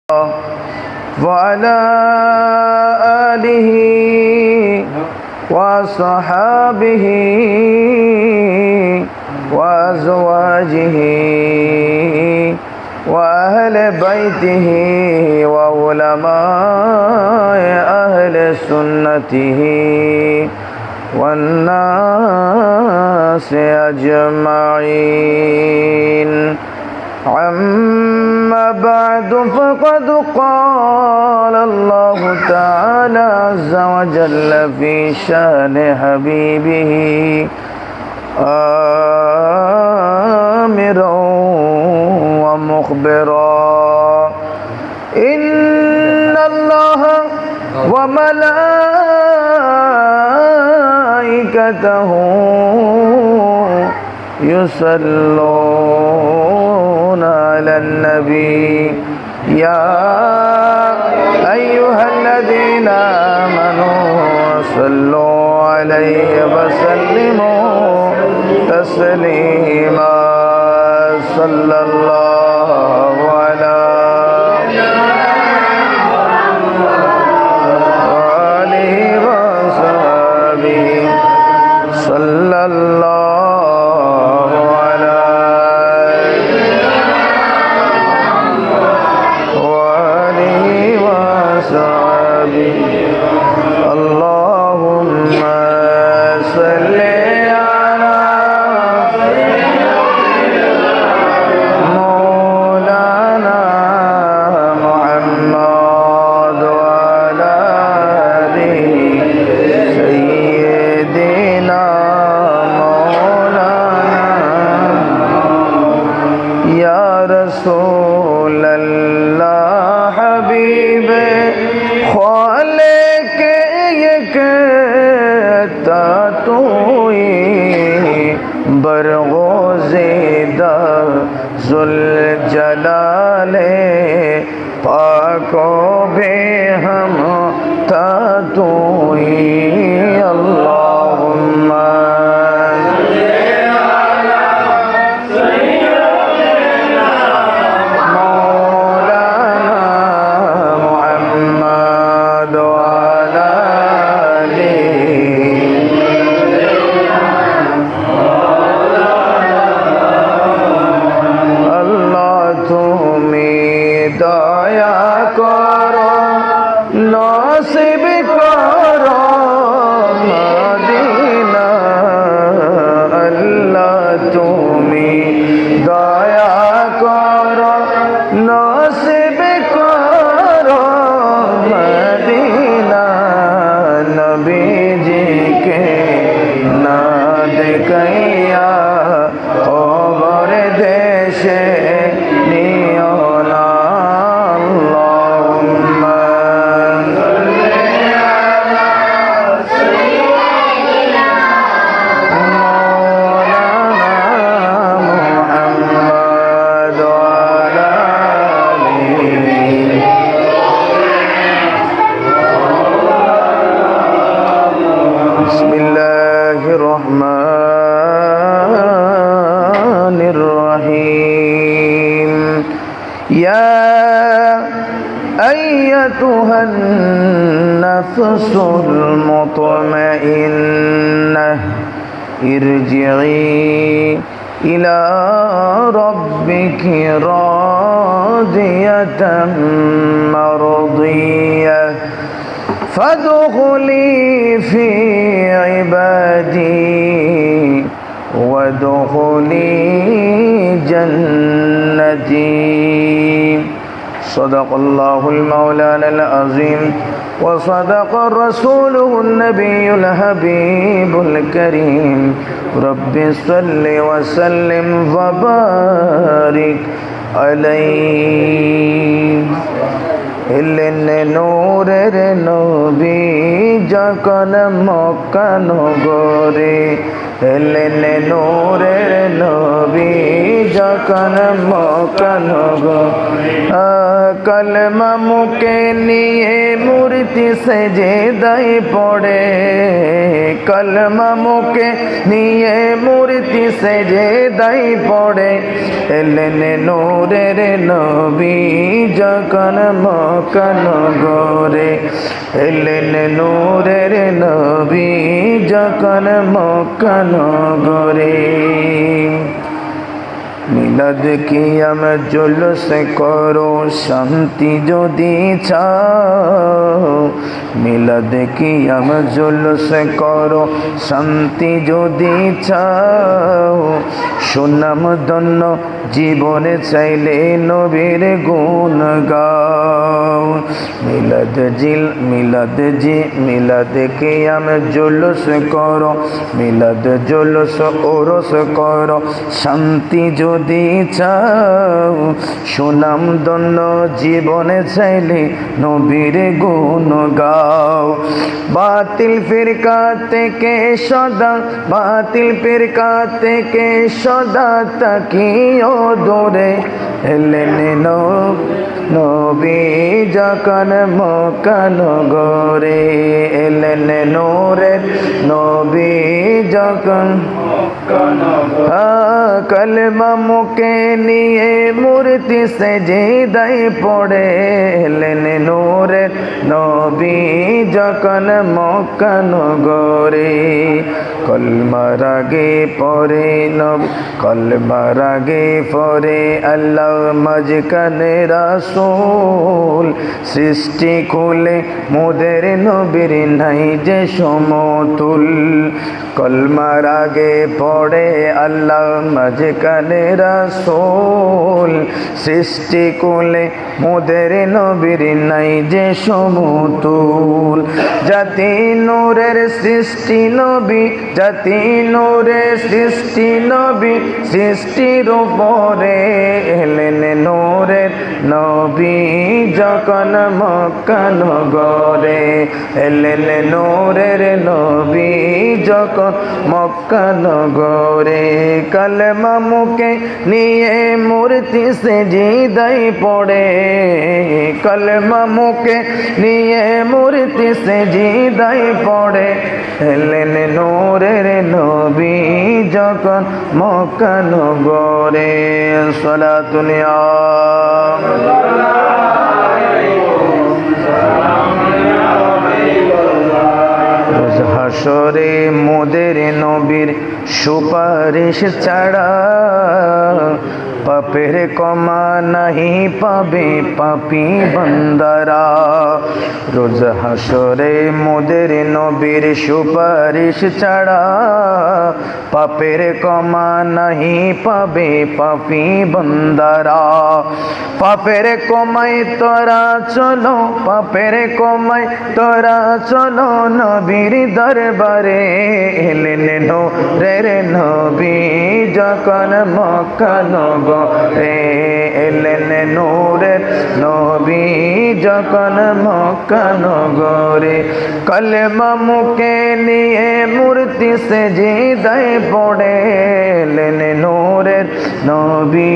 وعلى آله وصحابه وأزواجه وأهل بيته وعلماء أهل سنته والناس أجمعين. أما بعد فقد قال الله تعالى عز وجل في شأن حبيبه آمرا ومخبرا: إن الله وملائكته يصلون على النبي يا أيها الذين آمنوا صلوا عليه وسلموا تسليما. صلى الله على آله وصحبه صلى الله على آله وصحبه. اللهم صل على مولانا محمد وعلى آله سيدنا يا رسول الله حبيب خالق یکتا توئی برغوزیدہ ذوالجلال پاک و بے ہم تا توئی. اللہم নসিব করো মদিনা। আল্লাহ তুমি দয়া করো নসিব করো মদিনা। নবীজিকে না দেখাইয়া খবর দেশে নিও না। يا أيتها النفس المطمئنة ارجعي إلى ربك راضية مرضية فادخلي في عبادي وادخلي جنتي. صدق الله المولانا العظيم وصدق رسوله النبي الحبيب الكريم. رب صل وسلم وبارك عليه. এলেন নূরের নবী যখন মক্কা নগরে এলেন নূরের নবী যখন মক্কা নগরে কলমা মুখে নিয়ে মূর্তি সেজদায় পড়ে কলমা মুখে নিয়ে মূর্তি সেজদায় পড়ে এলেন নূরের নবী যখন মক্কা নগরে এলেন নূরের নবী যখন মক্কা নগরে মিলাদ কিয়াম জুলুস করো শান্তি যদি চাও মিলাদ কিয়াম জুলুস করো শান্তি যদি চাও সুনাম ধন্য জীবনে চাইলে নবীর গুণ গাও মিলাদ কিয়াম জুলুস করো মিলাদ জুলুস ওরস করো শান্তি যদি চাও সুনাম ধন্য জীবনে চাইলে নবীর গুণ গাও বাতিল ফিরকা থেকে সদা তাকিও দূরে এলেন নবী যখন মক্কা নগরে এলেন নূরের নবী যখন কলমা মুখে নিয়ে মূর্তি সেজদায় পড়ে এলেন নূরের নবী যখন মক্কা নগরে কলমার আগে পরে আল্লাহ মাঝখানে রাসূল সৃষ্টি খুলে মোদের নবীর নাই যে সমতুল কলমার আগে পড়ে আল্লাহ মাঝখানে রাসূল সৃষ্টি খুলে মোদের নবীর নাই যে সমতুল জাতি নূরের সৃষ্টি নবী সৃষ্টির উপরে এলেন নূরের নবী যখন মক্কা নগরে এলেন নূরের নবী যখন মক্কা নগরে কলমা মুখে নিয়ে মূর্তি সেজদায় পড়ে কলমা মুখে নিয়ে মূর্তি সেজদায় পড়ে এলেন নূরের নবী যখন মক্কা নগরে সালাতুল হাসরে মোদের নবীর সুপারিশ ছাড়া পাপের ক্ষমা নাহি পাবে পাপী বান্দারা রোজ হাসরে মোদের নবীর সুপারিশ ছাড়া পাপের ক্ষমা নাহি পাবে পাপী বান্দারা পাপের কমাই তোরা চলো নবীর দরবারে এলেন নূরের নবী যখন মক্কা নগরে এলেন নূরের নবী যখন মক্কা নগরে কলমা মুখে নিয়ে মূর্তি সেজদায় পড়ে এলেন নূরের নবী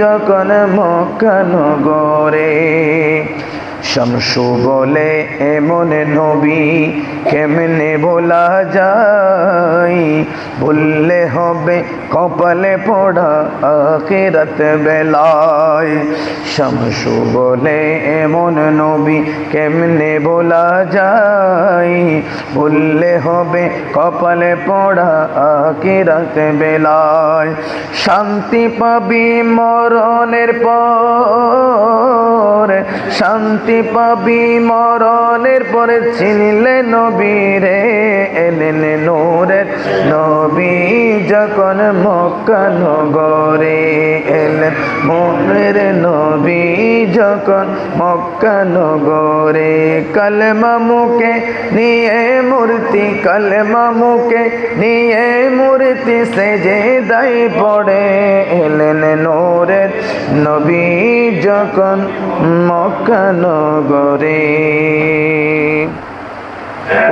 যখন মক্কা নগরে শামসু বলে এমন নবী কেমনে বলা যায় বললে হবে কপালে পড়া আখিরাত বেলায় শামসু বলে এমন নবী কেমনে বলা যায় বললে হবে কপালে পড়া আখিরাত বেলায় শান্তি পাবি মরণের পর চিনলে নবীরে এলেন নূরের নবী যখন মক্কা নগরে এলেন নূরের নবী যখন মক্কা নগরে কলমা মুখে নিয়ে মূর্তি সেজদায় পড়ে এলেন নূরের নবী যখন মক্কা নগরে।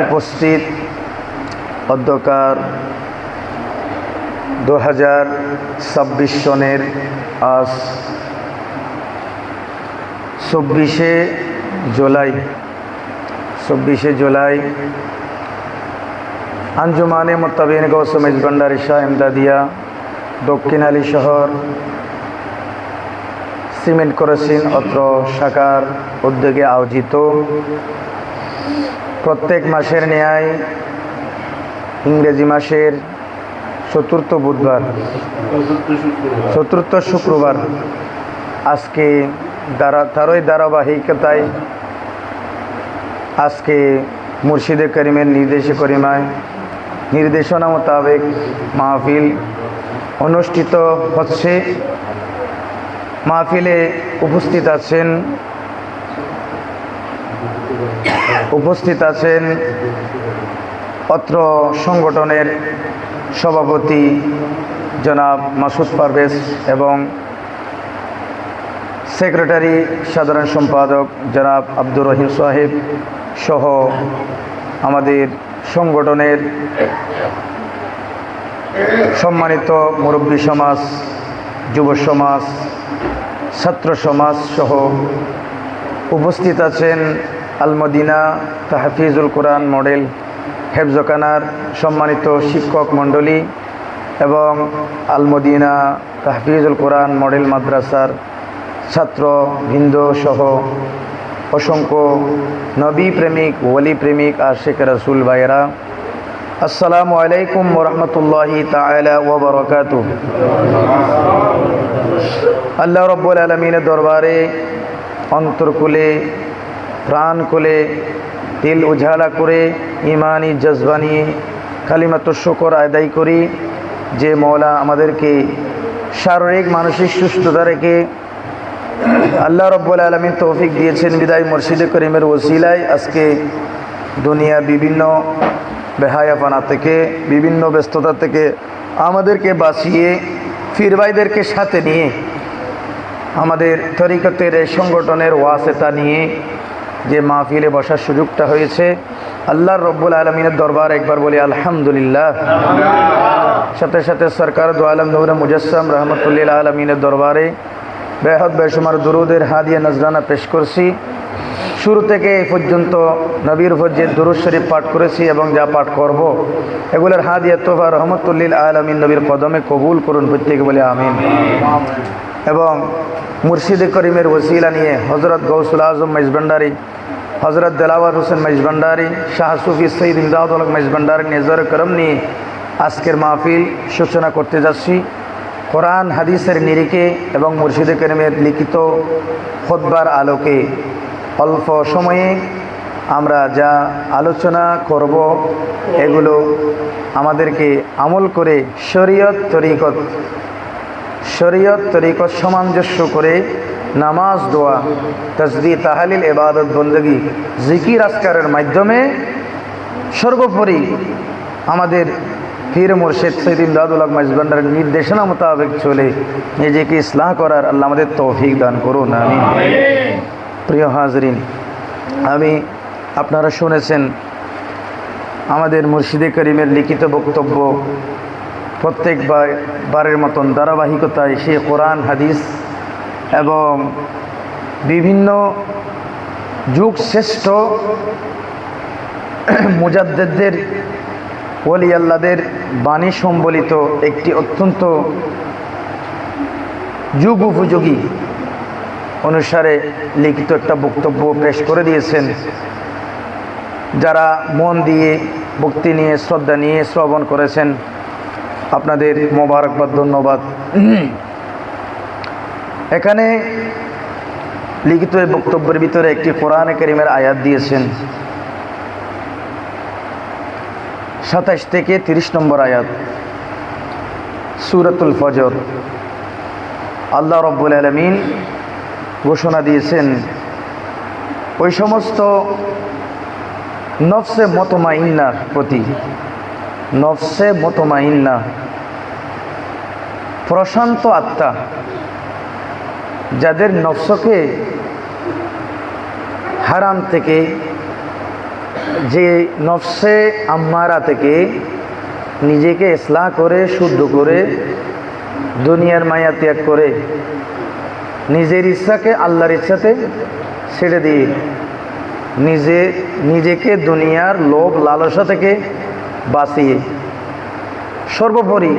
উপস্থিত অধ্যকার 2026 সনের আজ 24শে জুলাই আঞ্জুমানে মুত্তাবিন গৌসে মেজবান্ডারি শাহ ইমদাদিয়া দক্ষিণ আলী শহর সিমেন্ট করেছেন অত্র শাখার উদ্যোগে আয়োজিত প্রত্যেক মাসের ন্যায় ইংরেজি মাসের চতুর্থ শুক্রবার আজকে তারই ধারাবাহিকতায় আজকে মুর্শিদে করিমের নির্দেশনা মোতাবেক মাহফিল অনুষ্ঠিত হচ্ছে। মাহফিলে উপস্থিত আছেন অত্র সংগঠনের সভাপতি জনাব মাসুদ পারভেজ এবং সেক্রেটারি সাধারণ সম্পাদক জনাব আব্দুর রহিম সাহেব সহ আমাদের সংগঠনের সম্মানিত মুরব্বী সমাজ, যুব সমাজ, ছাত্র সমাজ সহ উপস্থিত আছেন আল মদিনা তাহফিজুল কোরআন মডেল হেফজখানার সম্মানিত শিক্ষক মণ্ডলী এবং আল মদিনা তাহফিজুল কোরআন মডেল মাদ্রাসার ছাত্রবৃন্দ সহ অসংখ্য নবী প্রেমিক, ওলি প্রেমিক, আশিক রাসূল ভাইয়েরা, আসসালামু আলাইকুম ওয়া রাহমাতুল্লাহি তাআলা ওয়া বারাকাতুহু। আল্লাহ রাব্বুল আলামিনের দরবারে অন্তরকুলে প্রাণকুলে দিল উজালা করে ইমানি জজবা নিয়ে কালিমাতুশ শুকর আদায় করি যে মওলা আমাদেরকে শারীরিক মানসিক সুস্থতা রেখে আল্লাহ রাব্বুল আলামিন তৌফিক দিয়েছেন বিদায় মুর্শিদে করিমের ওসিলায় আজকে দুনিয়ার বিভিন্ন বেহায়াপানা থেকে, বিভিন্ন ব্যস্ততা থেকে আমাদেরকে বাঁচিয়ে পীর ভাইদেরকে সাথে নিয়ে আমাদের তরিকতের এই সংগঠনের ওয়াসেতা নিয়ে যে মাহফিলে বসার সুযোগটা হয়েছে, আল্লাহর রব্বুল আলমিনের দরবার একবার বলি আলহামদুলিল্লাহ। সাথে সাথে সরকার দু আলম নূর মুজাসসাম রহমতুল্লিল আলমিনের দরবারে বেহদ বেশুমার দুরুদের হাদিয়া নজরানা পেশ করছি। শুরু থেকে এই পর্যন্ত নবীর উপর যে দুরূদ শরীফ পাঠ করেছি এবং যা পাঠ করব এগুলোর হাদিয়া তোফা রহমতুল্লিল আলমিন নবীর কদমে কবুল করুন প্রত্যেকে বলে আমিন। এবং মুর্শিদে করিমের ওসিলা নিয়ে হজরত গৌসুল আজম মেজবান্ডারি, হজরত দেলাওয়ার হোসেন মেজবান্ডারি, শাহ সুফি সঈদ ইমদাদুল হক মেজবান্ডারি নেজর করম নিয়ে আজকের মাহফিল সূচনা করতে যাচ্ছি। কোরআন হাদিসের নিরিখে এবং মুর্শিদে করিমের লিখিত খুতবার আলোকে অল্প সময়ে আমরা যা আলোচনা করব এগুলো আমাদেরকে আমল করে শরীয়ত তরিকত সামঞ্জস্য করে নামাজ, দোয়া, তাসবিহ, তাহলিল, ইবাদত, বন্দেগী, জিকির, আজকারের মাধ্যমে সর্বোপরি আমাদের পীর মুর্শিদ সৈয়দ ইমদাদুল হক মেজবান্ডারির নির্দেশনা মোতাবেক চলে নিজেকে ইসলাহ করার আল্লাহ আমাদের তৌফিক দান করুন, আমিন। প্রিয় হাজরিন, আপনারা শুনেছেন আমাদের মুর্শিদে করিমের লিখিত বক্তব্য প্রত্যেকবারের মতন ধারাবাহিকতায় সে কোরআন হাদিস এবং বিভিন্ন যুগ শ্রেষ্ঠ মুজাদ্দিদদের, ওলি আল্লাহদের বাণী সম্বলিত একটি অত্যন্ত যুগ উপযোগী অনুসারে লিখিত একটা বক্তব্য পেশ করে দিয়েছেন। যারা মন দিয়ে, ভক্তি নিয়ে, শ্রদ্ধা নিয়ে শ্রবণ করেছেন আপনাদের মোবারকবাদ, ধন্যবাদ। এখানে লিখিত এই বক্তব্যের ভিতরে একটি কোরআনে কারীমের আয়াত দিয়েছেন, 27 থেকে 30 নম্বর আয়াত, সূরাতুল ফজর। আল্লাহ রাব্বুল আলামিন ঘোষণা দিয়েছেন ওই সমস্ত নফসে মুতমাইন্নার প্রতি, নফসে মুতমাইন্না প্রশান্ত আত্মা, যাদের নফসকে হারাম থেকে, যে নফসে আম্মারা থেকে নিজেকে ইসলাহ করে শুদ্ধ করে দুনিয়ার মায়া ত্যাগ করে নিজের ইচ্ছাকে আল্লাহর ইচ্ছাতে ছেড়ে দিয়ে নিজেকে দুনিয়ার লোভ লালসা থেকে বাঁচিয়ে সর্বোপরি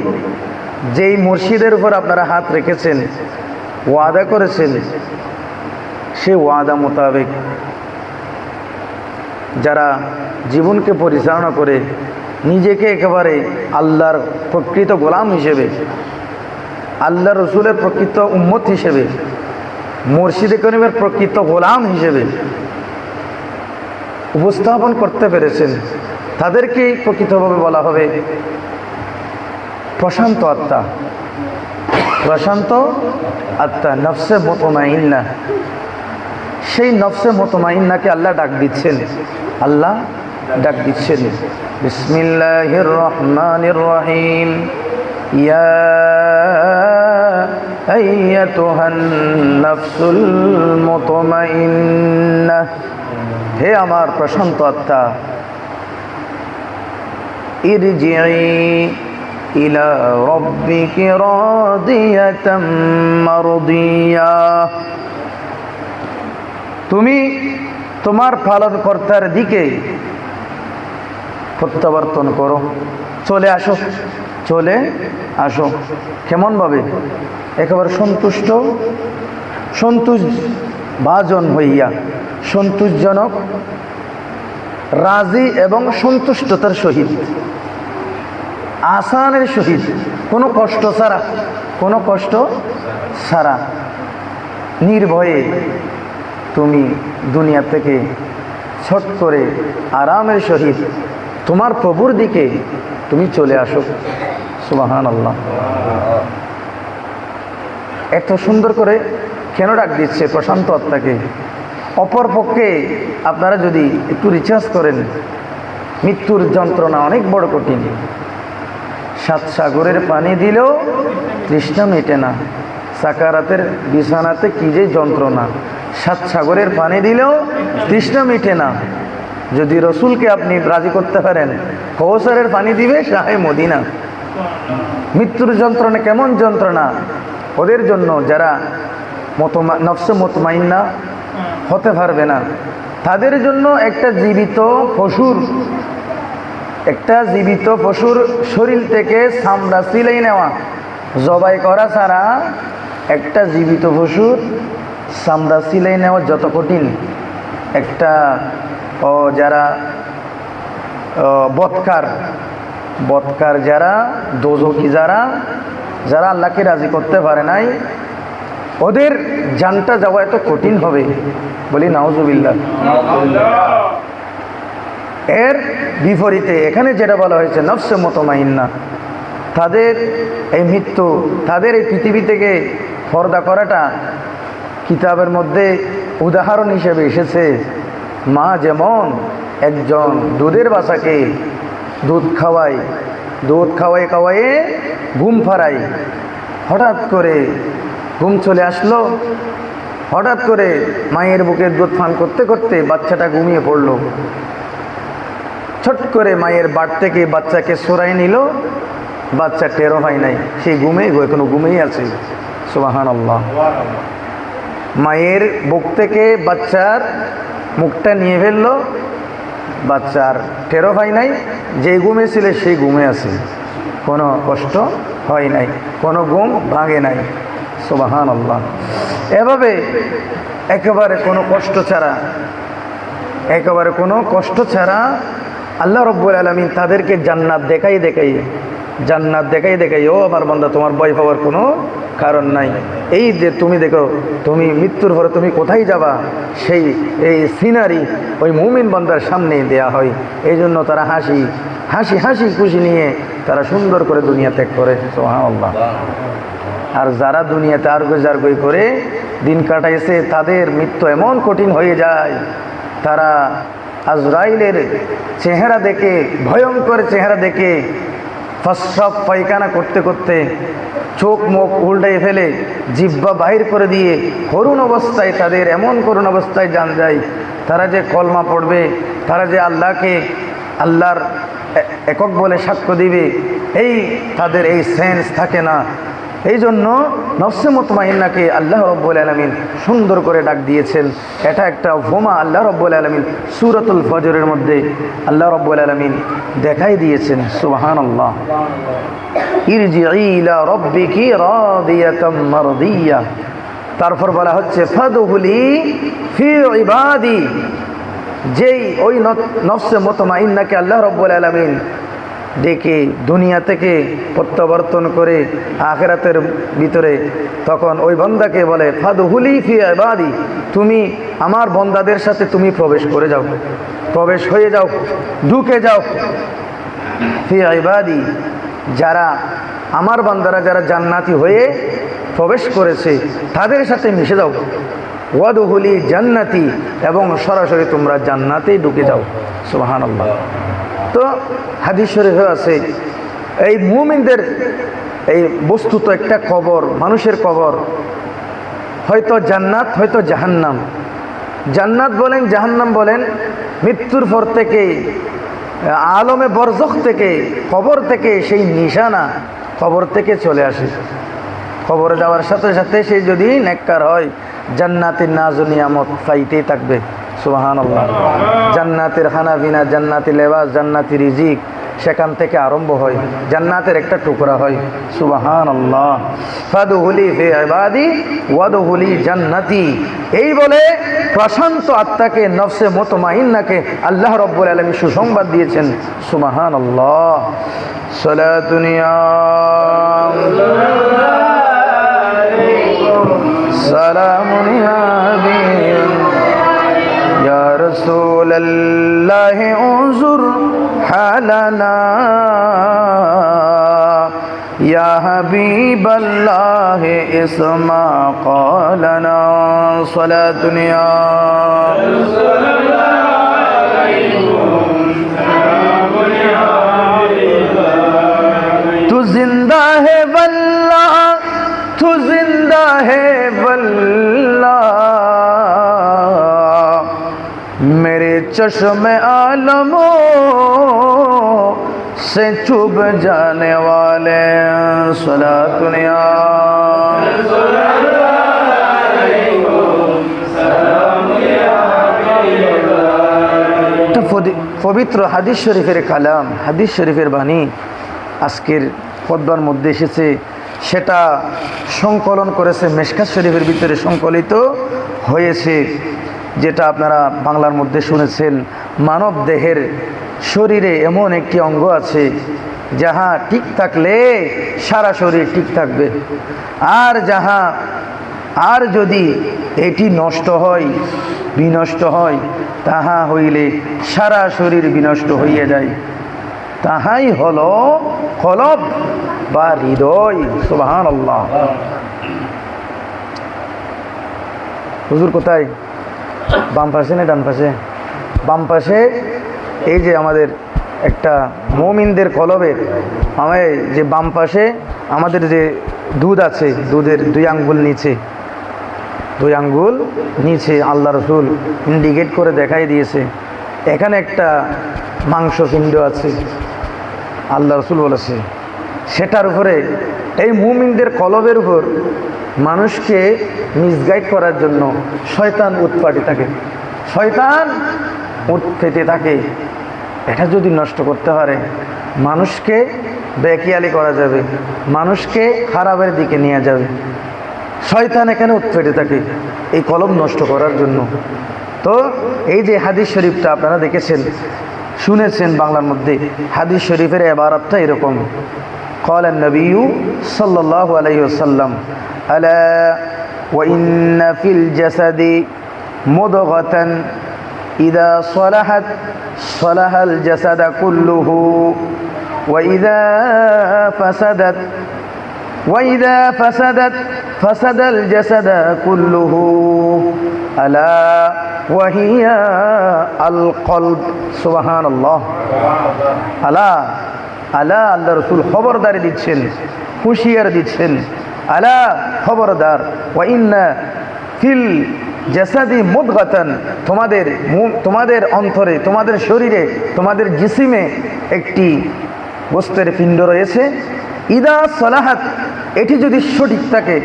যেই মুর্শিদের উপর আপনারা হাত রেখেছেন, ওয়াদা করেছেন, সে ওয়াদা মোতাবেক যারা জীবনকে পরিচালনা করে নিজেকে একেবারে আল্লাহর প্রকৃত গোলাম হিসেবে, আল্লাহ রসুলের প্রকৃত উম্মত হিসেবে, মুর্শিদে করিমের প্রকৃত গোলাম হিসেবে উপস্থাপন করতে পেরেছেন, তাদেরকেই প্রকৃতভাবে বলা হবে প্রশান্ত আত্মা। প্রশান্ত আত্মা, নফসে মুতমাইন্না। সেই নফসে মুতমাইন্নাকে আল্লাহ ডাক দিচ্ছেন, আল্লাহ ডাক দিচ্ছেন, বিসমিল্লাহির রহমানির রহিম, ইয়া আইয়াতুহান নাফসুল মুতমাইন্না, হে আমার প্রশান্ত আত্মা, ইরজিই ইলা রাব্বিকি রাদিয়াতাম মারদিয়া, তুমি তোমার পালনকর্তার দিকে প্রত্যাবর্তন করো, চলে আসো, চলে আসো। কেমনভাবে? একেবারে সন্তোষ ভাজন হইয়া, সন্তোষজনক, রাজি এবং সন্তুষ্টতার সহিত, আসানের সহিত, কোনো কষ্ট ছাড়া নির্ভয়ে তুমি দুনিয়া থেকে ছট করে আরামের সহিত তোমার প্রভুর দিকে তুমি চলে আসো। সুবহানাল্লাহ। এত সুন্দর করে কেন ডাক দিচ্ছে প্রশান্ত আত্মাকে? অপরপক্ষে আপনারা যদি একটু রিচার্জ করেন, মৃত্যুর যন্ত্রণা অনেক বড় কঠিন। 7 সাগরের পানি দিলেও তৃষ্ণা মেটে না। সাকারাতের বিছানাতে কি যে যন্ত্রণা, 7 সাগরের পানি দিলেও তৃষ্ণা মেটে না। যদি রসুলকে আপনি রাজি করতে পারেন, কৌসারের পানি দিবে শাহে মদিনা। মৃত্যুর যন্ত্রণা কেমন যন্ত্রণা ওদের জন্য, যারা নফসে মুতমাইন্না হতে পারবে না, তাদের জন্য একটা জীবিত পশুর শরীর থেকে চামড়া সিলাই নেওয়া, জবাই করা ছাড়া একটা জীবিত পশুর চামড়া সিলাই নেওয়া যত কঠিন, একটা যারা বৎকার যারা দোজখী, যারা আল্লাহকে রাজি করতে পারে নাই, ওদের জানটা যাওয়া এত কঠিন হবে, বলি নাউজুবিল্লাহ। এর বিপরীতে এখানে যেটা বলা হয়েছে নফসে মুতমাইন্না, তাদের এই মৃত্যু, তাদের এই পৃথিবী থেকে পর্দা করাটা কিতাবের মধ্যে উদাহরণ হিসেবে এসেছে। মা যেমন একজন দুধের বাচ্চাকে দুধ খাওয়ায়ে ঘুম পাড়ায়, হঠাৎ করে ঘুম চলে আসলো, হঠাৎ করে মায়ের বুকে দুধ পান করতে করতে বাচ্চাটা ঘুমিয়ে পড়লো। ছট করে মায়ের বাট থেকে বাচ্চাকে সরাই নিল, বাচ্চা টেরো হয় নাই, সেই এখনো ঘুমেই আছে। সুবহানাল্লাহ। মায়ের বুক থেকে বাচ্চার মুখটা নিয়ে ফেললো, বাচ্চার টেরো হয় নাই, যে ঘুমে ছিল সেই ঘুমে আছে, কোনো কষ্ট হয় নাই, কোনো ঘুম ভাঙে নাই। সুবহানাল্লাহ। এভাবে একেবারে কোনো কষ্ট ছাড়া আল্লাহ রাব্বুল আলামিন তাদেরকে জান্নাত দেখাই, ও আমার বান্দা, তোমার ভয় পাওয়ার কোনো কারণ নাই। এই যে তুমি দেখো, তুমি মৃত্যুর পরে তুমি কোথায় যাবা, এই সিনারি ওই মুমিন বান্দার সামনে দেয়া হয়। এই জন্য তারা হাসি খুশি নিয়ে তারা সুন্দর করে দুনিয়া ত্যাগ করে। সুবহানাল্লাহ। আর যারা দুনিয়াতে আরগই করে দিন কাটাইছে, তাদের মৃত্যু এমন কঠিন হয়ে যায়, তারা আজরাইলের চেহারা দেখে, ভয়ঙ্কর চেহারা দেখে প্রস্রাব পায়খানা করতে করতে চোখ মুখ উল্টাই ফেলে, জিহ্বা বাহির করে দিয়ে এমন করুণ অবস্থায় জান যায়। তারা যে কলমা পড়বে, তারা যে আল্লাহর একক বলে সাক্ষ্য দিবে, এই তাদের এই সেন্স থাকে না। এই জন্য নফসে মুতমাইন্নাকে আল্লাহ রাব্বুল আলামিন সুন্দর করে ডাক দিয়েছেন। এটা একটা উপমা আল্লাহ রাব্বুল আলামিন সূরাতুল ফজরের মধ্যে আল্লাহ রাব্বুল আলামিন দেখাই দিয়েছেন। সুবহানাল্লাহ। ইরজিই ইলা রাব্বিকি রাদিয়াতাম মারদিয়া। তারপর বলা হচ্ছে ফাদহুলি ফি ইবাদি। যেই ওই নফসে মুতমাইন্নাকে আল্লাহ রাব্বুল আলামিন ডেকে দুনিয়া থেকে প্রত্যাবর্তন করে আখিরাতের ভিতরে, তখন ওই বান্দাকে বলে ফাদহুলি ফি ইবাদি, তুমি আমার বান্দাদের সাথে তুমি প্রবেশ করে যাও, প্রবেশ হয়ে যাও, ঢুকে যাও। ফি ইবাদি, যারা আমার বান্দারা যারা জান্নাতি হয়ে প্রবেশ করেছে তাদের সাথে মিশে যাও। ওয়াদহুলি জান্নাতি, এবং সরাসরি তোমরা জান্নাতেই ঢুকে যাও। সুবহানাল্লাহ। তো হাদিস শরীফে আছে এই মুমিনদের এই বস্তুত একটা কবর, মানুষের কবর, হয়তো জান্নাত হয়তো জাহান্নাম। জান্নাত বলেন জাহান্নাম বলেন মৃত্যুর পর থেকে আলমে বরজখ থেকে কবর থেকে সেই নিশানা কবর থেকে চলে আসে। কবরে যাওয়ার সাথে সাথে সে যদি নেককার হয় জান্নাতের নাজ ও নিয়ামত পাইতেই থাকবে। সুবহানাল্লাহ। জান্নাতের খানাপিনা, জান্নাতি লেবাস, জান্নাতি রিজিক সেখান থেকে আরম্ভ হয়, জান্নাতের একটা টুকরা হয়। সুবহানাল্লাহ। ফাদহুলি ফি ইবাদি ওয়াদহুলি জান্নাতি। এই বলে প্রশান্ত আত্মাকে নফসে মুতমাইন্নাকে আল্লাহ রাব্বুল আলামিন সুসংবাদ দিয়েছেন। সুবহানাল্লাহ। সালাতুন ইয়া সালামুন ইয়া ইয়া রাসূলুল্লাহ উযুর হালানা ইয়া হাবিবাল্লাহ ইসমা ক্বালানা। সালাতুন ইয়া तू जिंदा है वल्लाह, तू जिंदा है वल्लाह, मेरे चश्मे आलमों से चुभ जाने वाले। सलातुन या পবিত্র হাদিস শরীফের কালাম, হাদিস শরীফের বাণী আজকের খুতবার মধ্যে এসেছে। সেটা সংকলন করেছে মিশকাত শরীফের ভিতরে সংকলিত হয়েছে, যেটা আপনারা বাংলার মধ্যে শুনেছেন। মানব দেহের শরীরে এমন একটি অঙ্গ আছে যাহা ঠিক থাকলে সারা শরীর ঠিক থাকবে, আর যদি এটি নষ্ট হয়, বিনষ্ট হয়, তাহা হইলে সারা শরীর বিনষ্ট হইয়া যায়। তাহাই হলো কলব বা হৃদয়। সুবহানাল্লাহ। হুজুর কোথায়? বাম পাশে না ডান পাশে? বাম পাশে। এই যে আমাদের একটা মুমিনদের কলবের আমাদের যে বাম পাশে আমাদের যে দুধ আছে, দুধের 2 আঙ্গুল নিচে, 2 আঙ্গুল নিচে আল্লাহ রসুল ইন্ডিকেট করে দেখাই দিয়েছে এখানে একটা মাংসপিণ্ড আছে। আল্লাহ রসুল বলেছে সেটার উপরে এই মুমিনদের কলবের উপর মানুষকে মিসগাইড করার জন্য শয়তান উৎপাটি থাকে, শয়তান উৎপেতে থাকে। এটা যদি নষ্ট করতে পারে মানুষকে বেকিয়ালি করা যাবে, মানুষকে খারাপের দিকে নিয়ে যাবে। শয়তান এখানে উৎপেতে থাকে এই কলম নষ্ট করার জন্য। তো এই যে হাদিস শরীফটা আপনারা দেখেছেন, শুনেছেন বাংলার মধ্যে, হাদিস শরীফের ইবারতটা এরকম। قال النبي صلى الله عليه وسلم ألا وإن في الجسد مضغة إذا صلحت صلح الجسد كله وإذا فسدت فسد الجسد كله ألا وهي القلب। سبحان الله। ألا আলা আল্লাহ রসুল খবরদারি দিচ্ছেন, হুঁশিয়ার দিচ্ছেন। আলা খবরদার। ওয়া ইন্না ফিল জাসাদি মুদগাতান, তোমাদের অন্তরে, তোমাদের শরীরে, তোমাদের জিসিমে একটি গোস্তের পিণ্ড রয়েছে। ইদা সলাহাত, এটি যদি সঠিক থাকে,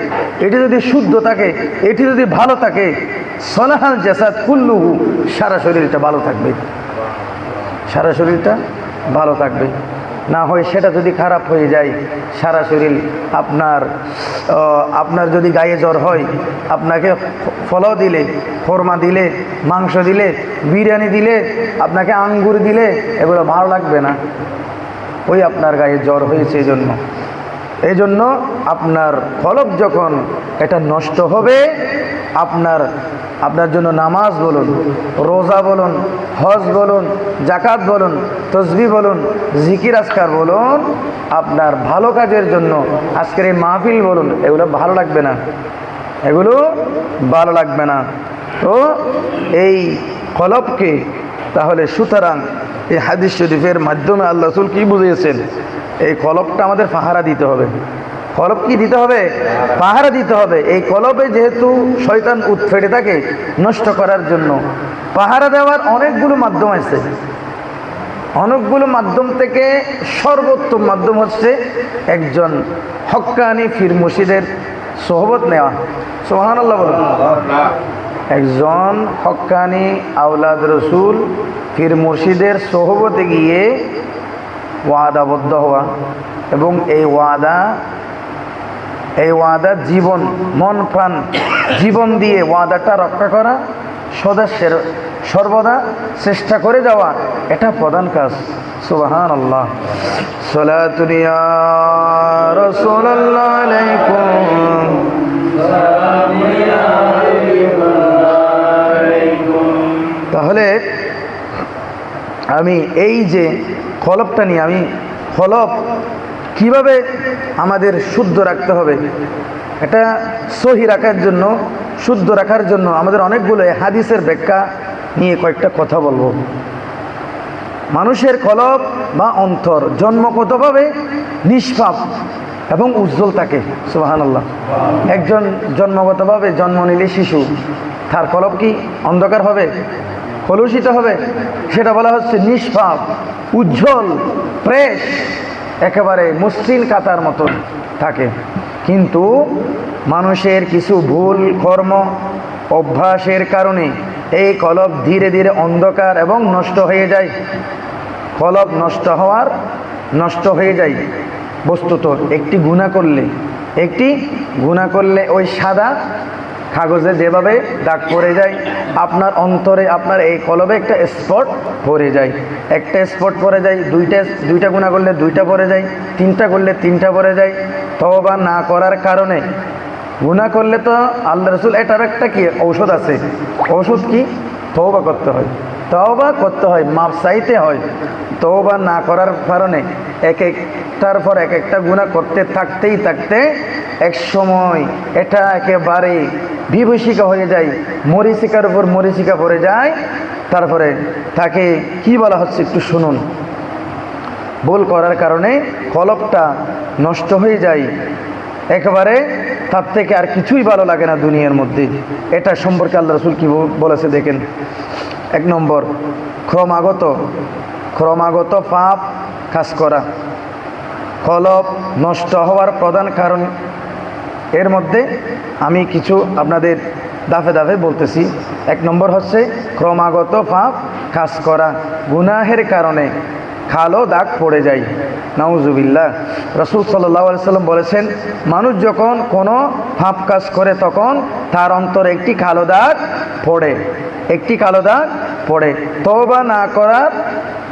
এটি যদি শুদ্ধ থাকে, এটি যদি ভালো থাকে, সলাহাল জাসাদ কুল্লুহু, সারা শরীরটা ভালো থাকবে, সারা শরীরটা ভালো থাকবে। না হয় সেটা যদি খারাপ হয়ে যায়, সারা শরীর আপনার যদি গায়ে জ্বর হয়, আপনাকে ফলও দিলে, খোরমা দিলে, মাংস দিলে, বিরিয়ানি দিলে, আপনাকে আঙ্গুর দিলে, এগুলো ভালো লাগবে না। ওই আপনার গায়ে জ্বর হয়েছে এই জন্য আপনার কলব যখন এটা নষ্ট হবে, আপনার জন্য নামাজ বলুন, রোজা বলুন, হজ বলুন, জাকাত বলুন, তসবিহ বলুন, জিকির আজকার বলুন, আপনার ভালো কাজের জন্য আজকের এই মাহফিল বলুন, এগুলো ভালো লাগবে না, এগুলো ভালো লাগবে না। তো এই কলবকে তাহলে সুতরাং এই হাদিস শরীফের মাধ্যমে আল্লাহ রাসূল কি বুঝিয়েছেন, এই কলবটা আমাদের পাহারা দিতে হবে। কলব কি দিতে হবে? পাহারা দিতে হবে। এই কলবে যেহেতু শয়তান উৎফেটে থাকে নষ্ট করার জন্য, পাহারা দেওয়ার অনেকগুলো মাধ্যম আছে। অনেকগুলো মাধ্যম থেকে সর্বোত্তম মাধ্যম হচ্ছে একজন হক্কানি পীর মুর্শিদের সোহবত নেওয়া। সুবহানাল্লাহ বলুন। একজন হক্কানি আওলাদ রসুল পীর মুর্শিদের সোহবতে গিয়ে ওয়াদাবদ্ধ হওয়া, এবং এই ওয়াদা জীবন, মন প্রাণ জীবন দিয়ে ওয়াদাটা রক্ষা করা, সর্বদা চেষ্টা করে যাওয়া, এটা প্রধান কাজ। সুবহানাল্লাহ। সালাতু ইয়া রাসূলুল্লাহ আলাইকুম, তাহলে আমি এই যে কলবটা নিয়ে, আমি কলব কিভাবে আমাদের শুদ্ধ রাখতে হবে, এটা সহি রাখার জন্য, শুদ্ধ রাখার জন্য আমাদের অনেকগুলো হাদিসের ব্যাখ্যা নিয়ে কয়েকটা কথা বলবো। মানুষের কলব বা অন্তর জন্মগতভাবে নিষ্পাপ এবং উজ্জ্বল থাকে। সুবহানাল্লাহ। একজন জন্মগতভাবে জন্ম নিলে শিশু, তার কলব কি অন্ধকার হবে, কলুষিত হবে? সেটা বলা হচ্ছে নিষ্পাপ, উজ্জ্বল, ফ্রেশ, একেবারে মসৃণ কাতার মতন থাকে। কিন্তু মানুষের কিছু ভুল কর্ম অভ্যাসের কারণে এই কলব ধীরে ধীরে অন্ধকার এবং নষ্ট হয়ে যায়। কলব নষ্ট হয়ে যায়। বস্তুত একটি গুনাহ করলে ওই সাদা কাগজে যেভাবে দাগ পড়ে যায়, আপনার অন্তরে, আপনার এই কলবে একটা স্পট পড়ে যায়। একটা স্পট পড়ে যায়, দুইটা গুনাহ করলে দুইটা পড়ে যায়, তিনটা করলে তিনটা পড়ে যায়। তওবা না করার কারণে, গুনাহ করলে তো আল্লাহ রাসূল এটার একটা কি ঔষধ আছে, ঔষধ কি? তওবা করতে হয়, মাফ চাইতে হয়। তওবা না করার কারণে এক একটার পর এক একটা গুনাহ করতে থাকতে এক সময় এটা একেবারে বিভীষিকা হয়ে যায়, মরীচিকার উপর মরীচিকা পড়ে যায়। তারপরে তাকে কি বলা হচ্ছে একটু শুনুন। ভুল করার কারণে কলবটা নষ্ট হয়ে যায়, একেবারে তার থেকে আর কিছুই ভালো লাগে না দুনিয়ার মধ্যে। এটা সম্পর্কে আল্লাহ রাসূল কি বলেছে দেখেন। 1 নম্বর, ক্রমাগত পাপ কাজ করা কলব নষ্ট হওয়ার প্রধান কারণ। এর মধ্যে আমি কিছু আপনাদের দাফে দাফে বলতেছি। 1 নম্বর হচ্ছে ক্রমাগত পাপ কাজ করা, গুনাহের কারণে কালো দাগ পড়ে যায়। নাউজুবিল্লাহ। রাসূল সাল্লাল্লাহু আলাইহি সাল্লাম বলেছেন, মানুষ যখন কোনো পাপ কাজ করে তখন তার অন্তরে একটি কালো দাগ পড়ে।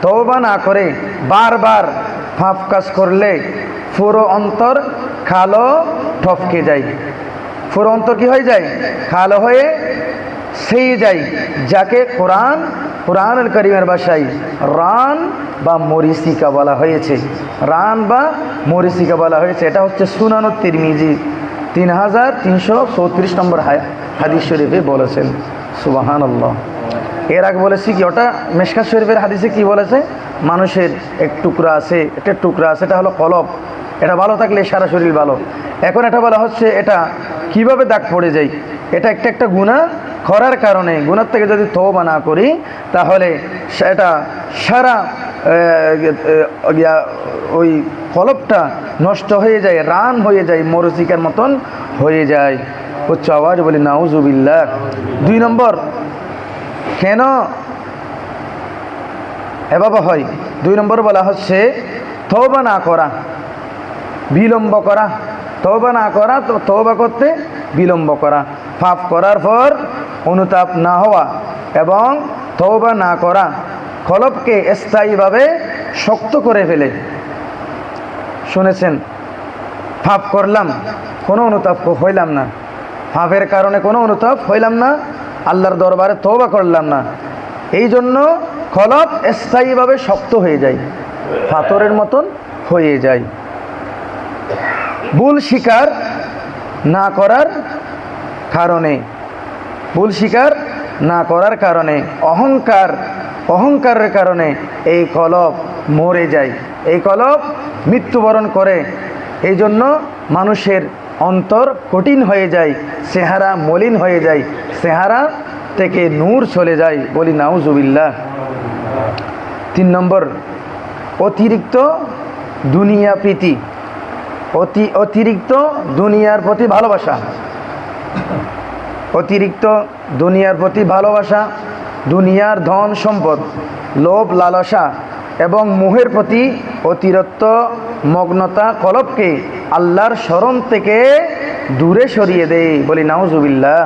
তওবা না করে বারবার পাপ কাজ করলে পুরো অন্তর কালো ঠপকে যায়। পুরো অন্তর কি হয়ে যায়? কালো হয়ে সেই যায়, যাকে কোরআনুল কারীমের ভাষায় রান বা মরিচিকা বলা হয়েছে। এটা হচ্ছে সুনানুত তিরমিজি 3334 নম্বর হাদিস শরীফে বলেছেন। সুবহানাল্লাহ। এর আগে বলেছি কি, ওটা মিশকাত শরীফের হাদিসে কি বলেছে? মানুষের একটা টুকরা আছে, এটা হলো কলব। এটা ভালো থাকলে সারা শরীর ভালো। এখন এটা বলা হচ্ছে এটা কিভাবে দাগ পড়ে যায়। এটা একটা গুনাহ করার কারণে, গুনাহ থেকে যদি তওবা না করি, তাহলে সেটা সারা ওই কলবটা নষ্ট হয়ে যায়, রান হয়ে যায়, মরজিকার মতন হয়ে যায়। উচ্চ আওয়াজ বলি নাউজুবিল্লাহ। 2 নম্বর, কেন এভাবে হয়? 2 নম্বর বলা হচ্ছে তওবা না করা, বিলম্ব করা। তওবা না করা, তো তওবা করতে বিলম্ব করা, পাপ করার পর অনুতাপ না হওয়া এবং তওবা না করা কলবকে স্থায়ীভাবে শক্ত করে ফেলে। শুনেছেন, পাপ করলাম, কোনো অনুতাপ হইলাম না, পাপের কারণে কোনো অনুতাপ হইলাম না, আল্লাহর দরবারে তওবা করলাম না, এই জন্য কলব স্থায়ীভাবে শক্ত হয়ে যায়, পাথরের মতন হয়ে যায়। ভুল স্বীকার না করার কারণে, ভুল স্বীকার না করার কারণে, অহংকারের কারণে এই কলব মরে যায়, এই কলব মৃত্যুবরণ করে। এই জন্য মানুষের অন্তর কঠিন হয়ে যায়, চেহারা মলিন হয়ে যায়, চেহারা থেকে নূর চলে যায়। বলি নাউজুবিল্লাহ। 3 নম্বর, অতিরিক্ত দুনিয়া প্রীতি, অতিরিক্ত দুনিয়ার প্রতি ভালোবাসা। অতিরিক্ত দুনিয়ার প্রতি ভালোবাসা, দুনিয়ার ধন সম্পদ, লোভ লালসা এবং মোহের প্রতি অতিরিক্ত মগ্নতা কলবকে আল্লাহর স্মরণ থেকে দূরে সরিয়ে দেয়। বলি নাউজুবিল্লাহ।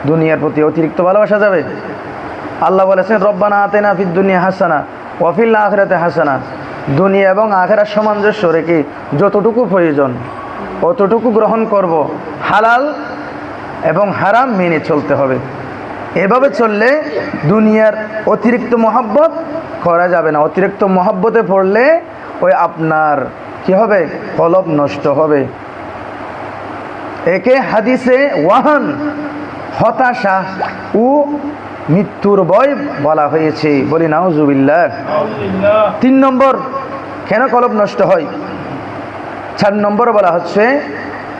দুনিয়ার প্রতি অতিরিক্ত ভালোবাসা যাবে। আল্লাহ বলেছেন রব্বানা আতিনা ফিদ দুনিয়া হাসানা ওয়া ফিল আখিরাতি হাসানা। দুনিয়া এবং আখিরাত সামঞ্জস্য রেখে যতটুকু প্রয়োজন অতটুকু গ্রহণ করব, হালাল এবং হারাম মেনে চলতে হবে। এভাবে চললে দুনিয়ার অতিরিক্ত মহব্বত করা যাবে না। অতিরিক্ত মহব্বতে পড়লে ওই আপনার কি হবে? কলব নষ্ট হবে। একে হাদিসে ওয়াহান, হতাশা ও মৃত্যুর ভয় বলা হয়েছে। বলি নাউজুবিল্লাহ। 3 নম্বর, কেন কলব নষ্ট হয়? 4 নম্বর বলা হচ্ছে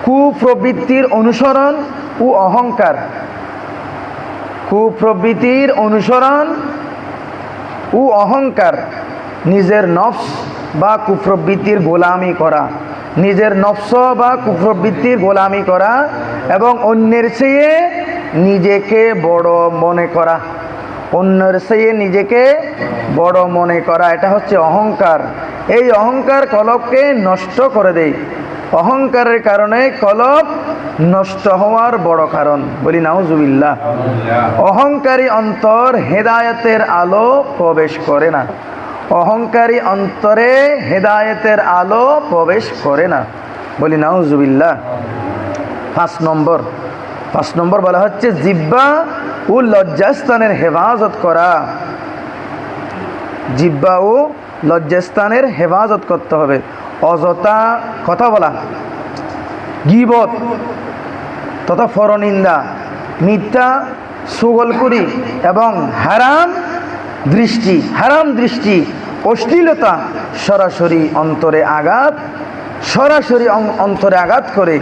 কুপ্রবৃত্তির অনুসরণ ও অহংকার। কুপ্রবৃত্তির অনুসরণ ও অহংকার, নিজের নফস বা কুপ্রবৃত্তির গোলামি করা, নিজের নফস বা কুপ্রবৃত্তির গোলামি করা এবং অন্যের চেয়ে নিজেকে বড় মনে করা, অন্যের চেয়ে নিজেকে বড় মনে করা, এটা হচ্ছে অহংকার। এই অহংকার কলবকে নষ্ট করে দেয়। অহংকারের কারণে কলব নষ্ট হওয়ার বড় কারণ। বলি নাউজুবিল্লাহ। অহংকারী অন্তর হেদায়েতের আলো প্রবেশ করে না। অহংকারী অন্তরে হেদায়েতের আলো প্রবেশ করে না। বলি নাউজুবিল্লাহ। 5 নম্বর বলা হচ্ছে জিহ্বা ও লজ্জাস্থানের হেফাজত করা। জিহ্বা ও লজ্জাস্থানের হেফাজত করতে হবে। অযথা কথা বলা, গীবত তথা পরনিন্দা, মিথ্যা সুগলকুরি এবং হারাম দৃষ্টি, অশ্লীলতা সরাসরি অন্তরে আঘাত করে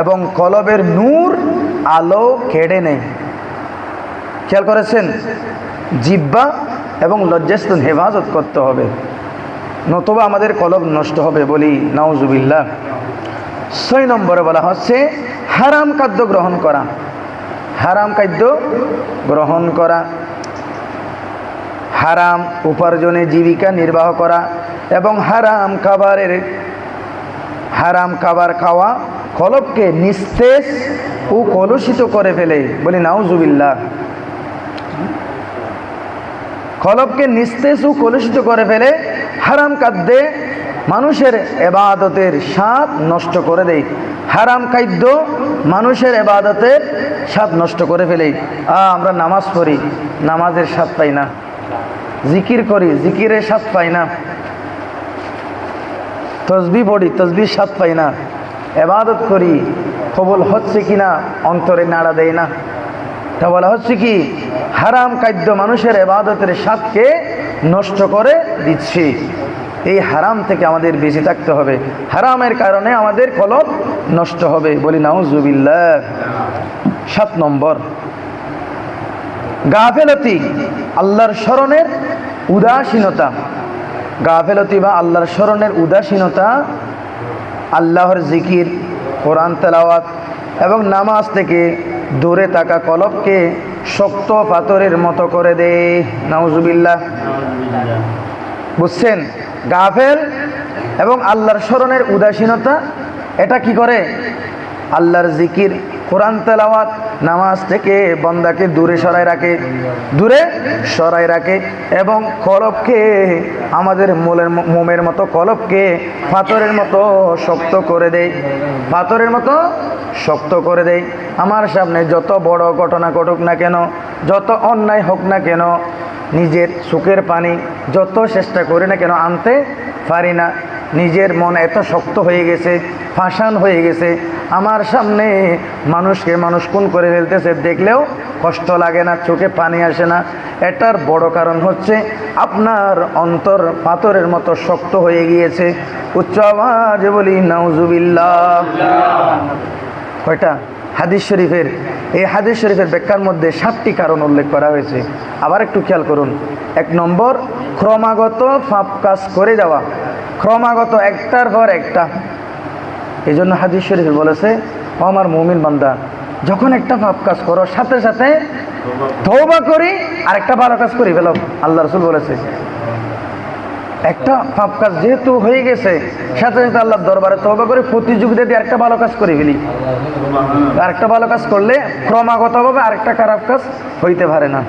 এবং কলবের নূর আলো কেড়ে নেয়। খেয়াল করেছেন? জিহ্বা এবং লজ্জাস্থান হেফাজত করতে হবে, নতুবা আমাদের কলব নষ্ট হবে। বলি নাউজুবিল্লাহ। 6 নম্বরে বলা হচ্ছে হারাম খাদ্য গ্রহণ করা। হারাম খাদ্য গ্রহণ করা, হারাম উপার্জনে জীবিকা নির্বাহ করা এবং হারাম খাবার খাওয়া কলবকে নিস্তেজ ও কলুষিত করে ফেলে। বলি নাউজুবিল্লাহ। কলবকে নিস্তেজ ও কলুষিত করে ফেলে। হারাম খাদ্যে মানুষের ইবাদতের স্বাদ নষ্ট করে দেয়। হারাম খাদ্য মানুষের ইবাদতের স্বাদ নষ্ট করে ফেলে। আমরা নামাজ পড়ি, নামাজের স্বাদ পাই না। জিকির করি, জিকিরের স্বাদ পাই না। তসবিহ পড়ি, তসবির স্বাদ পাই না। ইবাদত করি, কবুল হচ্ছে কিনা অন্তরে নাড়া দেয় না। তা বলা হচ্ছে কি? হারাম খাদ্য মানুষের ইবাদতের স্বাদকে নষ্ট করে দিচ্ছে। এই হারাম থেকে আমাদের বেঁচে থাকতে হবে। হারামের কারণে আমাদের কলব নষ্ট হবে। বলি নাউজুবিল্লাহ। 7 নম্বর, গাফেলতি, আল্লাহর স্মরণের উদাসীনতা। গাফেলতি বা আল্লাহর স্মরণের উদাসীনতা আল্লাহর জিকির, কোরআন তেলাওয়াত এবং নামাজ থেকে দূরে থাকা কলবকে শক্ত পাথরের মতো করে দেয়। নাউজুবিল্লাহ। বুঝছেন? গাফেল এবং আল্লাহর স্মরণের উদাসীনতা এটা কি করে? আল্লাহর জিকির, কোরআন তেলাওয়াত, নামাজ থেকে বান্দাকে দূরে সরাই রাখে এবং কলবকে, আমাদের মোমের মতো কলবকে পাথরের মতো শক্ত করে দেয়। পাথরের মতো শক্ত করে দেয়। আমার সামনে যত বড় ঘটনা ঘটুক না কেন, যত অন্যায় হোক না কেন, নিজের চোখের পানি যত চেষ্টা করি না কেন আনতে পারি না। নিজের মন এত শক্ত হয়ে গেছে, ফাঁসান হয়ে গেছে, আমার সামনে মানুষকে মানুষ খুন করে ফেলতেছে, দেখলেও কষ্ট লাগে না, চোখে পানি আসে না। এটার বড় কারণ হচ্ছে আপনার অন্তর পাথরের মতো শক্ত হয়ে গিয়েছে। উচ্চ আওয়াজে বলি নাউজুবিল্লাহ। কয়টা? হাদিস শরীফের, এই হাদিস শরীফের ব্যাখ্যার মধ্যে 7টি কারণ উল্লেখ করা হয়েছে। আবার একটু খেয়াল করুন। 1 নম্বর, ক্রমাগত পাপ কাজ করে যাওয়া, ক্রমাগত একটার পর একটা। এই জন্য হাদিস শরীফে বলেছে, ও আমার মুমিন বান্দা, যখন একটা পাপ কাজ করো সাথে সাথে তওবা করি আর একটা ভালো কাজ করি ফেলো। আল্লাহ রাসূল বলেছে, একটা পাপ কাজ যেহেতু হয়ে গেছে, সাথে সাথে আল্লাহর দরবারে তওবা করে প্রতিযোগিতা দিয়ে আরেকটা ভালো কাজ করে ফেলি। আরেকটা ভালো কাজ করলে ক্রমাগতভাবে আরেকটা খারাপ কাজ হইতে পারে না।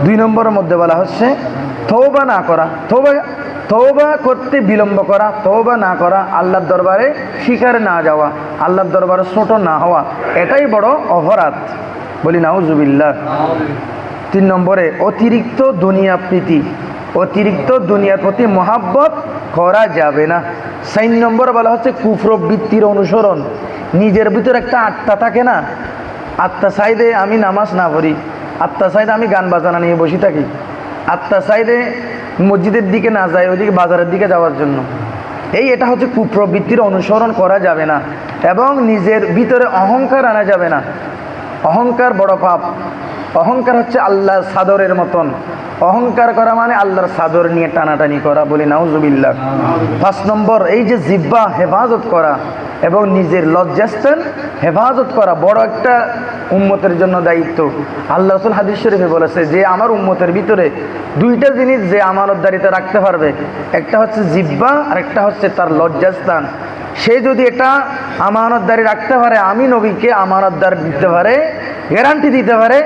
2 নম্বরের মধ্যে বলা হচ্ছে তওবা না করা, তওবা করতে বিলম্ব করা, তওবা না করা, আল্লাহর দরবারে শিকারে না যাওয়া, আল্লাহর দরবারে ছোট না হওয়া, এটাই বড় অপরাধ। বলি নাউজুবিল্লাহ। 3 নম্বরে অতিরিক্ত দুনিয়া প্রীতি, অতিরিক্ত দুনিয়ার প্রতি মহাব্বত করা যাবে না। 4 নম্বর বলা হচ্ছে কুফর বৃত্তির অনুসরণ। নিজের ভিতরে একটা আত্মা থাকে না, আত্মা চাইদে আমি নামাজ না পড়ি, আত্মা চাইদে আমি গান বাজানা নিয়ে বসে থাকি, আত্মা চাইদে মসজিদের দিকে না যায়, ওইদিকে বাজারের দিকে যাওয়ার জন্য। এটা হচ্ছে কুপ্রবৃত্তির অনুসরণ করা যাবে না। এবং নিজের ভিতরে অহংকার আনা যাবে না। অহংকার বড় পাপ। অহংকার হচ্ছে আল্লাহর চাদরের মতন। অহংকার করা মানে আল্লাহর চাদর নিয়ে টানাটানি করা। বলি নাউজুবিল্লাহ। 5 নম্বর, এই যে জিহ্বা হেফাজত করা এবং নিজের লজ্জাস্থান হেফাজত করা বড় একটা উম্মতের জন্য দায়িত্ব। আল্লাহ রাসূল হাদিস শরীফে বলেছে যে আমার উম্মতের ভিতরে 2টা জিনিস যে আমানতদারিতে রাখতে পারবে, একটা হচ্ছে জিহ্বা আর একটা হচ্ছে তার লজ্জাস্থান। সে যদি এটা আমানতদারি রাখতে পারে, আমি নবীকে আমানতদার দিতে পারে, গ্যারান্টি দিতে পারে,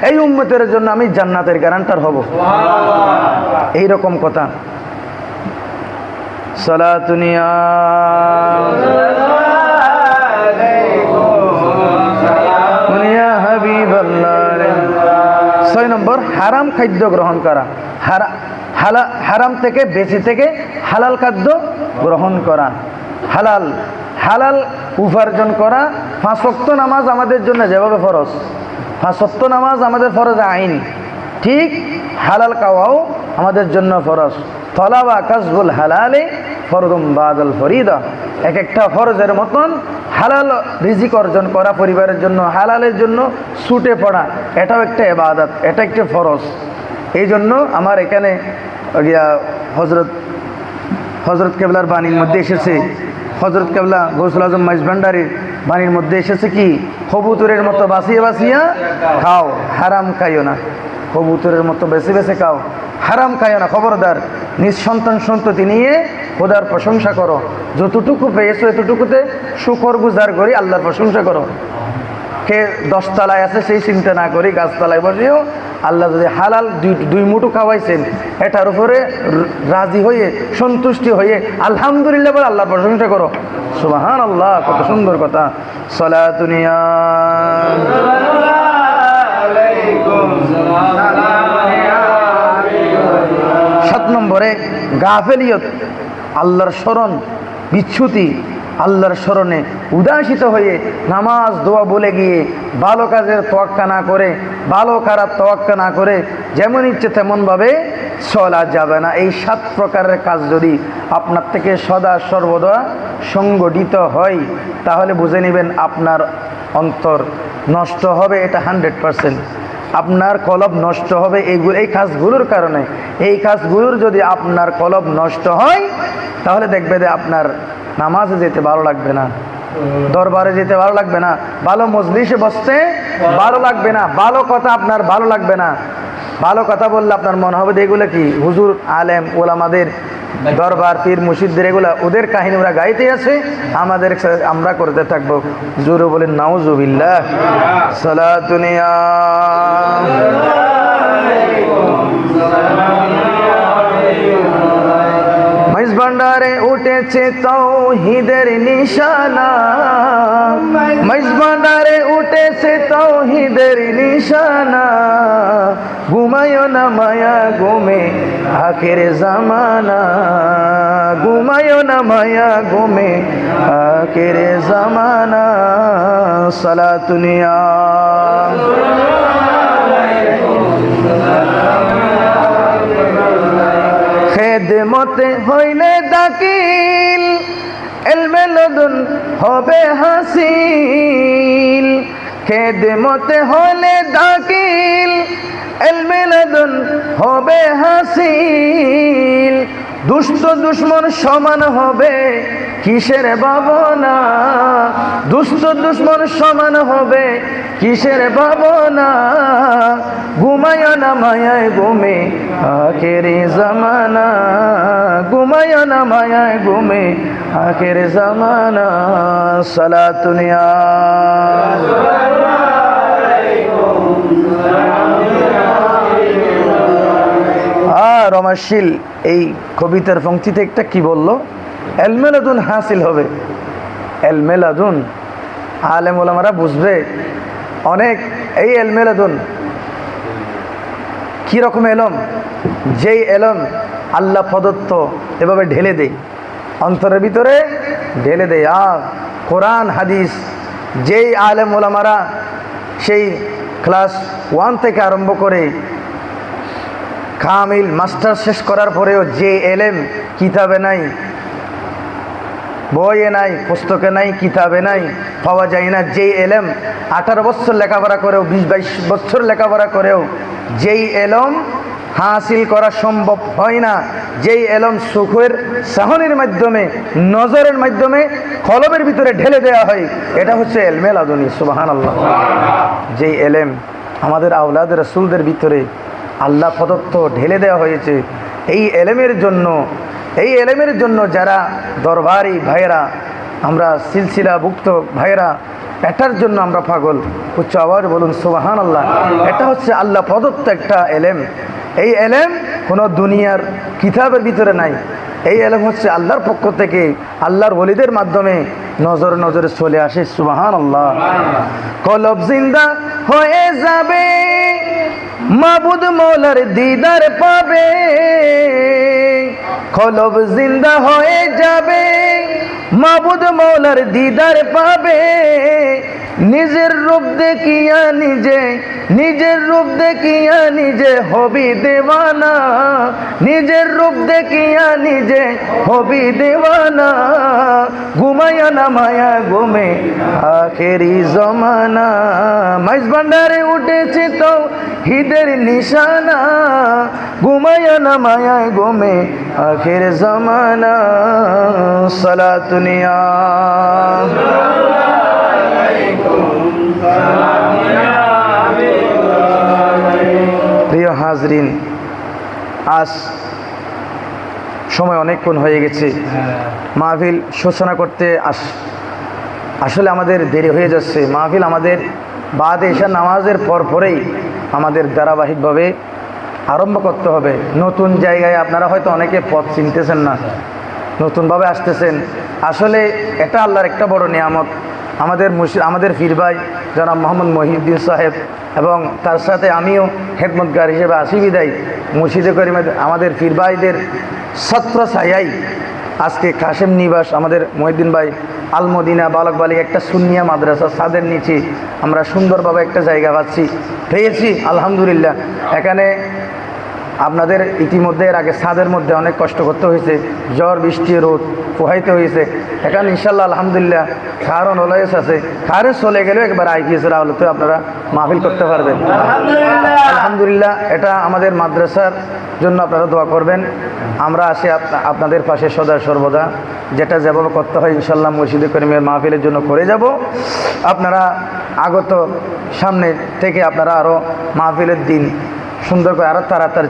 এই উম্মতের জন্য আমি জান্নাতের গ্যারান্টার হব। এইরকম কথা। সালাতুনিয়া 6 নম্বর, হারাম খাদ্য গ্রহণ করা। হারাম থেকে বেঁচে থেকে হালাল খাদ্য গ্রহণ করা। হালাল উপার্জন করা। 5 ওয়াক্ত নামাজ আমাদের জন্য যেভাবে ফরজ, 5 ওয়াক্ত নামাজ আমাদের ফরজ আইন, ঠিক হালাল খাওয়াও আমাদের জন্য ফরজ। তলাবা কাসবুল হালালে ফরদুম বাদাল ফরিদা। এক একটা ফরজের মতন হালাল রিজিক অর্জন করা, পরিবারের জন্য হালালের জন্য ছুটে পড়া, এটাও একটা ইবাদত, এটা একটা ফরজ। এই জন্য আমার এখানে হজরত কেবলার বাণীর মধ্যে এসেছে, হজরত কেবলা গৌসুল আজম মাইজ ভান্ডারীর বাণীর মধ্যে এসেছে কি, কবুতরের মতো বাঁচিয়ে বাঁচিয়া খাও, হারাম খাইও না। কবুতরের মতো বেছে বেছে খাও, হারাম খাইও না। খবরদার, নিজ সন্তান সন্ততি নিয়ে খোদার প্রশংসা করো। যতটুকু পেয়েছো এতটুকুতে শুকর গুজার করি আল্লাহর প্রশংসা করো। কে 10 তলায় আছে সেই চিন্তা না করি, গাছতলায় বসেও আল্লাহ যদি হালাল 2 মুঠো খাওয়াইছেন, এটার উপরে রাজি হয়ে সন্তুষ্টি হয়ে আলহামদুলিল্লাহ বলে আল্লাহর প্রশংসা করো। সুবহানাল্লাহ, কত সুন্দর কথা। সালাতুনিয়া 7 নম্বরে গাফেলিয়ত, আল্লাহর স্মরণ বিচ্যুতি, আল্লাহর স্মরণে উদাসিত হয়ে নামাজ দোয়া বলে গিয়ে ভালো কাজের তোয়াক্কা না করে, ভালো খারাপ তোয়াক্কা না করে যেমন ইচ্ছে তেমনভাবে চলা যাবে না। এই 7 প্রকারের কাজ যদি আপনার থেকে সদা সর্বদা সংগঠিত হয়, তাহলে বুঝে নেবেন আপনার অন্তর নষ্ট হবে, এটা 100%। আপনার কলব নষ্ট হবে এই কাজগুলোর কারণে। এই কাজগুলোর যদি আপনার কলব নষ্ট হয় তাহলে দেখবে যে আপনার নামাজে যেতে ভালো লাগবে না, দরবারে যেতে ভালো লাগবে না, ভালো মজলিসে বসতে ভালো লাগবে না, ভালো কথা আপনার ভালো লাগবে না। ভালো কথা বললে আপনার মনে হবে যে এগুলো কি হুজুর আলেম ওলামাদের দরবার পীর মুর্শিদদের এগুলা ওদের কাহিনী ওরা গাইতে আছে, আমাদের আমরা করতে থাকবো। জোরে বলেন নাউজুবিল্লাহ। সালাতুনিয়া মাইজ ভান্ডারে উঠেছে তাওহীদের নিশানা, মাইজ ভান্ডারে উঠেছে তাওহীদের নিশানা। ঘুমায়ো না মায়া ঘুমে আখের জামানা, ঘুমায়ো না মায়া ঘুমে আখের জামানা। সালাতুনিয়া খেদমতে হইলে দাকিল, ইলমে লদুন হবে হাসিল। খেদমতে হইলে দাকিল, ইলমে লদুন হবে হাসিল। দুষ্ট দুশ্মন সমান হবে কিসের ভাবনা, দুষ্ট দুশ্মন সমান হবে কিসের ভাবনা। ঘুমায় না মায়ায় ঘুমে আখের জামানা, ঘুমায় না মায়ায় ঘুমে আখের জামানা। সালাতুনিয়া রমাশীল এই কবিতার পংক্তিতে একটা কি বললো, ইলমে লাদুন হাসিল হবে। ইলমে লাদুন আলেম ওলামারা বুঝবে অনেক। এই ইলমে লাদুন কীরকম এলম, যেই এলম আল্লাহ প্রদত্ত এভাবে ঢেলে দেয় অন্তরের ভিতরে, ঢেলে দেয়। কোরআন হাদিস যেই আলেম ওলামারা সেই ক্লাস 1 থেকে আরম্ভ করে কামিল মাস্টার শেষ করার পরেও যে এলেম কিতাবে নাই, বইয়ে নাই, পুস্তকে নাই, কিতাবে নাই, পাওয়া যায় না। যেই এলেম 18 বছর লেখাপড়া করেও 20-22 বছর লেখাপড়া করেও যেই এলম হাসিল করা সম্ভব হয় না, যেই এলম চোখের চাহনির মাধ্যমে নজরের মাধ্যমে কলবের ভিতরে ঢেলে দেওয়া হয়, এটা হচ্ছে ইলমে লাদুনী। সুবহানাল্লাহ। যেই এলেম আমাদের আওলাদ রাসূলদের ভিতরে আল্লাহ প্রদত্ত ঢেলে দেওয়া হয়েছে, এই এলেমের জন্য যারা দরবারি ভাইয়েরা, আমরা সিলসিলাভুক্ত ভাইয়েরা, এটার জন্য আমরা পাগল। উচ্চ আওয়াজ বলুন সুবহানাল্লাহ। এটা হচ্ছে আল্লাহ প্রদত্ত একটা এলেম। এই এলেম কোনো দুনিয়ার কিতাবের ভিতরে নাই। এই এলেম হচ্ছে আল্লাহর পক্ষ থেকে, আল্লাহর ওলিদের মাধ্যমে নজরে নজরে চলে আসে। সুবহানাল্লাহ। কলব জিন্দা হয়ে যাবে, মাবুদ মৌলার দিদার পাবে। কলব জিন্দা হয়ে যাবে, মাবুদ মৌলার দিদার পাবে। নিজের রূপ দেখিয়া নিজে, নিজের রূপ দেখিয়া নিজে হবি দেওয়ানা, নিজের রূপ দেখিয়া নিজে হবি দেওয়ানা। ঘুমায়া না মায়া ঘুমে আখেরি জমানা, মাইজ ভান্ডারে উঠেছে তো হিদের নিশানা। ঘুমায়া না মায়ায় ঘুমে আখের জমানা। সালাতুনিয়া প্রিয় হাজরিন, আজ সময় অনেকক্ষণ হয়ে গেছে। মাহফিল সূচনা করতে আসলে আমাদের দেরি হয়ে যাচ্ছে। মাহফিল আমাদের বাদে এশার নামাজের পরেই আমাদের ধারাবাহিকভাবে আরম্ভ করতে হবে। নতুন জায়গায় আপনারা হয়তো অনেকে পথ চিনতেছেন না, নতুনভাবে আসতেছেন। আসলে এটা আল্লাহর একটা বড় নিয়ামত। আমাদের পীর ভাই জনাব মোহাম্মদ মহিউদ্দিন সাহেব এবং তার সাথে আমিও খেদমতগার হিসেবে আসি বিদায় মুর্শিদে করিম আমাদের পীর ভাইদের ছত্র ছায়াই আজকে কাশেম নিবাস আমাদের মহিউদ্দিন ভাই আলমদিনা বালক বালিক একটা সুন্নিয়া মাদ্রাসা ছাদের নিচে আমরা সুন্দরভাবে একটা জায়গা পেয়েছি আলহামদুলিল্লাহ। এখানে আপনাদের ইতিমধ্যে এর আগে ছাদের মধ্যে অনেক কষ্ট করতে হয়েছে, ঝড় বৃষ্টি রোদ পোহাইতে হয়েছে। এখন ইনশাল্লাহ আলহামদুলিল্লাহ কারণ অলয়েস আছে, কারে চলে গেলেও একবার আইপিএসের আওলাতে আপনারা মাহফিল করতে পারবেন আলহামদুলিল্লাহ। এটা আমাদের মাদ্রাসার জন্য আপনারা দোয়া করবেন। আমরা আসি আপনাদের পাশে সদা সর্বদা, যেটা যেভাবে করতে হয় ইনশাল্লাহ মসজিদে করিমের মাহফিলের জন্য করে যাব। আপনারা আগত সামনে থেকে আপনারা আরও মাহফিলের দিন সুন্দর করে আরও তাড়াতাড়ি